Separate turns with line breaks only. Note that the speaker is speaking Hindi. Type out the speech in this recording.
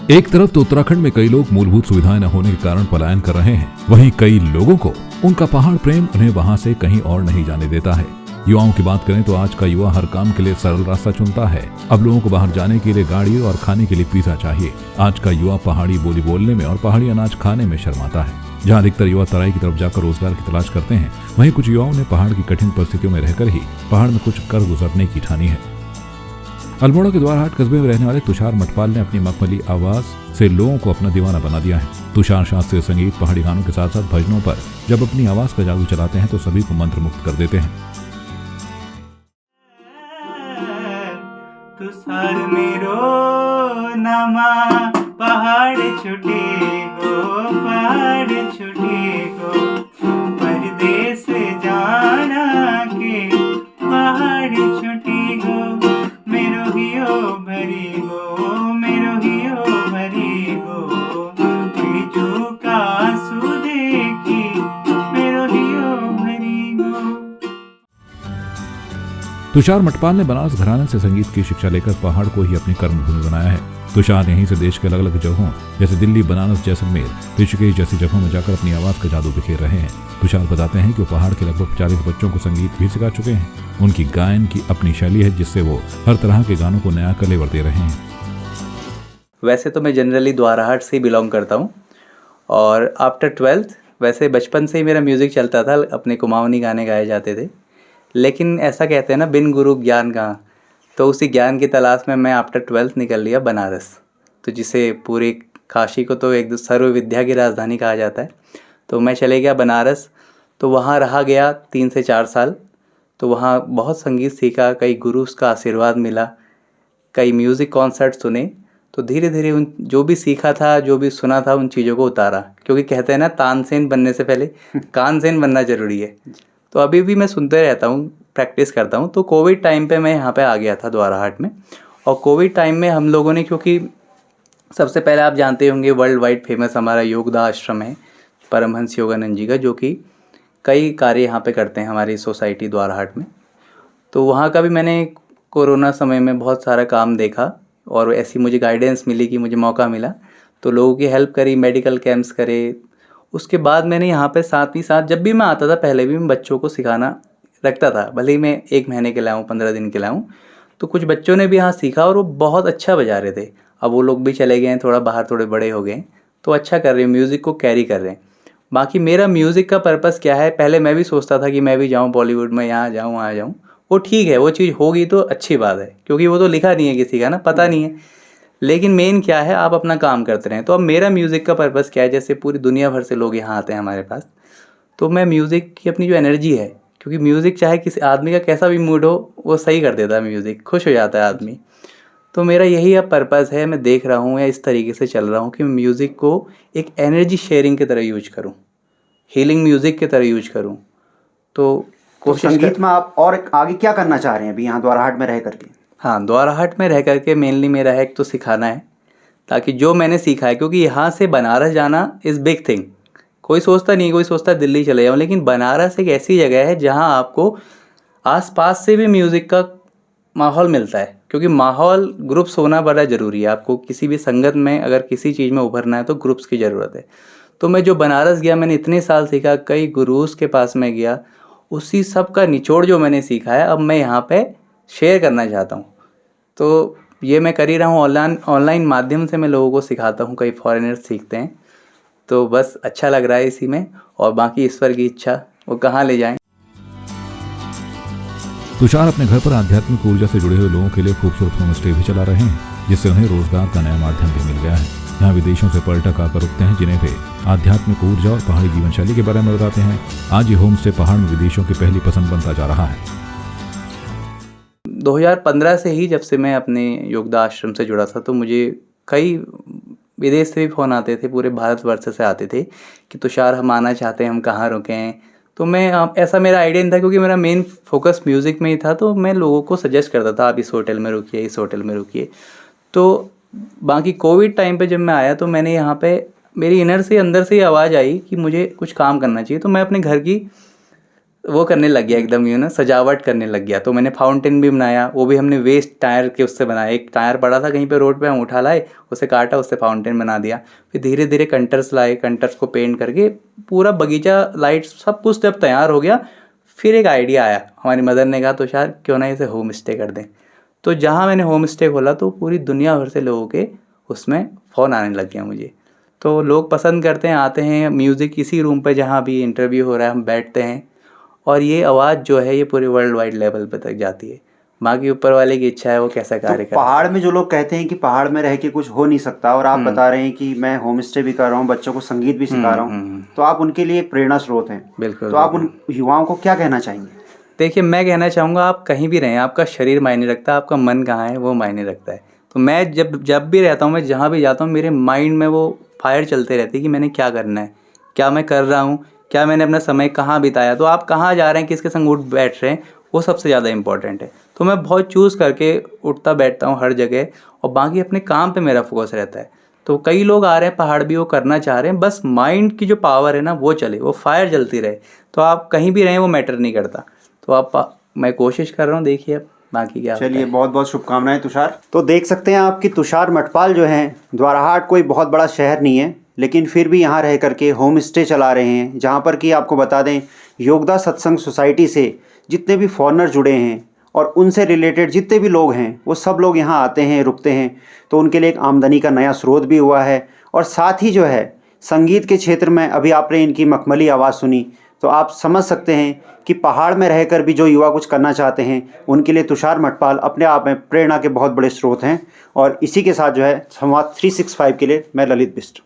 एक तरफ तो उत्तराखंड में कई लोग मूलभूत सुविधाएं न होने के कारण पलायन कर रहे हैं, वहीं कई लोगों को उनका पहाड़ प्रेम उन्हें वहां से कहीं और नहीं जाने देता है। युवाओं की बात करें तो आज का युवा हर काम के लिए सरल रास्ता चुनता है। अब लोगों को बाहर जाने के लिए गाड़ी और खाने के लिए पिज्जा चाहिए। आज का युवा पहाड़ी बोली बोलने में और पहाड़ी अनाज खाने में शर्माता है। जहाँ अधिकतर युवा तराई की तरफ जाकर रोजगार की तलाश करते हैं, वहीं कुछ युवाओं ने पहाड़ की कठिन परिस्थितियों में रहकर ही पहाड़ में कुछ कर गुजरने की ठानी है। अल्मोड़ा के द्वारहाट कस्बे में रहने वाले तुषार मटपाल ने अपनी मखमली आवाज से लोगों को अपना दीवाना बना दिया है। तुषार शास्त्रीय संगीत, पहाड़ी गानों के साथ साथ भजनों पर जब अपनी आवाज का जादू चलाते हैं तो सभी को मंत्र मुक्त कर देते हैं।
तुषार मेरो नामा पहाड़ छुटे गो परदेस जाना के पहाड़ छुटे गो मेरो हियो भरी गो बिजू का आंसू देखी मेरो हियो भरी गो।
तुषार मटपाल ने बनारस घराने से संगीत की शिक्षा लेकर पहाड़ को ही अपनी कर्मभूमि बनाया है। तुषार यहीं से देश के अलग अलग जगहों जैसे दिल्ली, बनारस, जैसलमेर, ऋषिकेश जैसी जगहों में जाकर अपनी आवाज का जादू बिखेर रहे हैं। तुषार बताते हैं कि वो पहाड़ के लगभग 40 बच्चों को संगीत भी सिखा चुके हैं। उनकी गायन की अपनी शैली है जिससे वो हर तरह के गानों को नया कलेवर दे रहे हैं।
वैसे तो मैं जनरली द्वारहाट से ही बिलोंग करता हूँ और आफ्टर 12th वैसे बचपन से ही मेरा म्यूज़िक चलता था, अपने कुमाऊनी गाने गाए जाते थे। लेकिन ऐसा कहते हैं ना, बिन गुरु ज्ञान कहाँ, तो उसी ज्ञान की तलाश में मैं आफ्टर 12th निकल लिया बनारस, तो जिसे पूरी काशी को तो एक सर्व विद्या की राजधानी कहा जाता है। तो मैं चले गया बनारस, तो वहाँ रहा गया 3 से 4 साल। तो वहाँ बहुत संगीत सीखा, कई गुरुस का आशीर्वाद मिला, कई म्यूज़िक कॉन्सर्ट सुने। तो धीरे धीरे उन जो भी सीखा था, जो भी सुना था, उन चीज़ों को उतारा, क्योंकि कहते हैं ना, तानसेन बनने से पहले कानसेन बनना ज़रूरी है। तो अभी भी मैं सुनते रहता हूँ, प्रैक्टिस करता हूँ। तो कोविड टाइम पे मैं यहाँ पे आ गया था द्वारहाट में, और कोविड टाइम में हम लोगों ने, क्योंकि सबसे पहले आप जानते होंगे वर्ल्ड वाइड फेमस हमारा योगदा आश्रम है परमहंस योगानंद जी का, जो कि कई कार्य यहाँ पे करते हैं हमारी सोसाइटी द्वारहाट में। तो वहाँ का भी मैंने कोरोना समय में बहुत सारा काम देखा, और ऐसी मुझे गाइडेंस मिली कि मुझे मौका मिला तो लोगों की हेल्प करी, मेडिकल कैंप्स करे। उसके बाद मैंने यहाँ पे साथ ही साथ जब भी मैं आता था, पहले भी मैं बच्चों को सिखाना रखता था, भले ही मैं 1 महीने के लाऊँ, 15 दिन के लाऊँ। तो कुछ बच्चों ने भी यहाँ सीखा और वो बहुत अच्छा बजा रहे थे। अब वो लोग भी चले गए हैं, थोड़ा बाहर, थोड़े बड़े हो गए, तो अच्छा कर रहे हैं, म्यूज़िक को कैरी कर रहे हैं। बाकी मेरा म्यूज़िक का पर्पस क्या है, पहले मैं भी सोचता था कि मैं भी जाऊँ बॉलीवुड में, यहाँ जाऊँ वहाँ जाऊँ। वो ठीक है, वो चीज़ होगी तो अच्छी बात है, क्योंकि वो तो लिखा नहीं है किसी का ना, पता नहीं है। लेकिन मेन क्या है, आप अपना काम करते रहें। तो अब मेरा म्यूज़िक का पर्पस क्या है, जैसे पूरी दुनिया भर से लोग यहाँ आते हैं हमारे पास, तो मैं म्यूज़िक की अपनी जो एनर्जी है, क्योंकि म्यूज़िक चाहे किसी आदमी का कैसा भी मूड हो, वो सही कर देता है, म्यूज़िक खुश हो जाता है आदमी। तो मेरा यही अब पर्पस है, मैं देख रहा हूँ या इस तरीके से चल रहा हूँ कि मैं म्यूज़िक को एक एनर्जी शेयरिंग की तरह यूज करूँ, हीलिंग म्यूज़िक की तरह यूज करूँ। तो
संगीत में आप और आगे क्या करना चाह रहे हैं अभी यहाँ द्वारहाट में रह करके?
हाँ, द्वारहाट में रह करके मेनली मेरा है एक तो सिखाना है, ताकि जो मैंने सीखा है, क्योंकि यहाँ से बनारस जाना इज़ बिग थिंग। कोई सोचता नहीं, कोई सोचता दिल्ली चले जाऊँ, लेकिन बनारस एक ऐसी जगह है जहाँ आपको आसपास से भी म्यूज़िक का माहौल मिलता है, क्योंकि माहौल, ग्रुप्स होना बड़ा ज़रूरी है। आपको किसी भी संगत में अगर किसी चीज़ में उभरना है तो ग्रुप्स की ज़रूरत है। तो मैं जो बनारस गया, मैंने इतने साल सीखा, कई गुरुओं के पास में गया, उसी सब का निचोड़ जो मैंने सीखा है अब मैं यहाँ पे शेयर करना चाहता हूँ। तो ये मैं कर ही रहा हूँ, ऑनलाइन माध्यम से मैं लोगों को सिखाता हूँ, कई फॉरेनर्स सीखते हैं। तो बस अच्छा लग रहा है इसी में, और बाकी ईश्वर की इच्छा वो कहाँ ले जाएं।
तुषार अपने घर पर आध्यात्मिक ऊर्जा से जुड़े हुए लोगों के लिए खूबसूरत होम स्टे भी चला रहे हैं, जिससे उन्हें रोजगार का नया माध्यम भी मिल गया है। यहाँ विदेशों से पर्यटक आकर रुकते हैं, जिन्हें वे आध्यात्मिक ऊर्जा और पहाड़ी जीवन शैली के बारे में बताते हैं। आज ये होम स्टे पहाड़ में विदेशों की पहली पसंद बनता जा रहा है।
2015 से ही, जब से मैं अपने योगदा आश्रम से जुड़ा था, तो मुझे कई विदेश से भी फ़ोन आते थे, पूरे भारतवर्ष से आते थे कि तुषार हम आना चाहते हैं, हम कहाँ रुकें। तो मैं ऐसा मेरा आइडिया नहीं था, क्योंकि मेरा मेन फोकस म्यूज़िक में ही था। तो मैं लोगों को सजेस्ट करता था, आप इस होटल में रुकिए, इस होटल में रुकिए। तो बाकी कोविड टाइम पे जब मैं आया, तो मैंने यहाँ पे, मेरी इनर से, अंदर से ही आवाज़ आई कि मुझे कुछ काम करना चाहिए। तो मैं अपने घर की वो करने लग गया एकदम सजावट करने लग गया। तो मैंने फाउंटेन भी बनाया, वो भी हमने वेस्ट टायर के उससे बनाया। एक टायर पड़ा था कहीं पे रोड पे, हम उठा लाए, उसे काटा, उससे फाउंटेन बना दिया। फिर धीरे धीरे कंटर्स लाए, कंटर्स को पेंट करके पूरा बगीचा, लाइट, सब कुछ जब तैयार हो गया, फिर एक आइडिया आया। हमारी मदर ने कहा तुषार क्यों ना इसे होम स्टे कर दें। तो जहाँ मैंने होम स्टे खोला तो पूरी दुनिया भर से लोगों के उसमें फ़ोन आने लग गया मुझे। तो लोग पसंद करते हैं, आते हैं, म्यूज़िक इसी रूम पे जहाँ भी इंटरव्यू हो रहा है हम बैठते हैं, और ये आवाज़ जो है ये पूरे वर्ल्ड वाइड लेवल पे तक जाती है। बाकी ऊपर वाले की इच्छा है वो कैसा
तो
कार्य करे।
पहाड़ में जो लोग कहते हैं कि पहाड़ में रह के कुछ हो नहीं सकता, और आप बता रहे हैं कि मैं होम स्टे भी कर रहा हूँ, बच्चों को संगीत भी सिखा रहा हूँ, तो आप उनके लिए एक प्रेरणा स्रोत हैं।
बिल्कुल।
तो आप उन युवाओं को क्या कहना चाहेंगे?
देखिए, मैं कहना चाहूँगा आप कहीं भी रहें, आपका शरीर मायने रखता है, आपका मन कहाँ है वो मायने रखता है। तो मैं जब भी रहता हूँ, मैं जहाँ भी जाता हूँ, मेरे माइंड में वो फायर चलते रहती है कि मैंने क्या करना है, क्या मैं कर रहा हूँ, क्या मैंने अपना समय कहाँ बिताया। तो आप कहाँ जा रहे हैं, किसके संग उठ बैठ रहे हैं, वो सबसे ज़्यादा इंपॉर्टेंट है। तो मैं बहुत चूज़ करके उठता बैठता हूँ हर जगह, और बाकी अपने काम पे मेरा फोकस रहता है। तो कई लोग आ रहे हैं पहाड़ भी वो करना चाह रहे हैं, बस माइंड की जो पावर है ना वो चले, वो फायर जलती रहे। तो आप कहीं भी रहें वो मैटर नहीं करता। तो आप, मैं कोशिश कर रहा हूँ, देखिए अब बाकी क्या होता
चलिए,
है।
बहुत बहुत शुभकामनाएं तुषार। तो देख सकते हैं आप कि तुषार मटपाल जो हैं, द्वाराहाट कोई बहुत बड़ा शहर नहीं है, लेकिन फिर भी यहाँ रह करके होम स्टे चला रहे हैं, जहाँ पर कि आपको बता दें योगदा सत्संग सोसाइटी से जितने भी फॉरेनर जुड़े हैं और उनसे रिलेटेड जितने भी लोग हैं वो सब लोग यहाँ आते हैं, रुकते हैं। तो उनके लिए एक आमदनी का नया स्रोत भी हुआ है। और साथ ही जो है संगीत के क्षेत्र में अभी आपने इनकी मखमली आवाज़ सुनी, तो आप समझ सकते हैं कि पहाड़ में रहकर भी जो युवा कुछ करना चाहते हैं उनके लिए तुषार मटपाल अपने आप में प्रेरणा के बहुत बड़े स्रोत हैं। और इसी के साथ जो है संवाद 365 के लिए मैं ललित बिष्ट।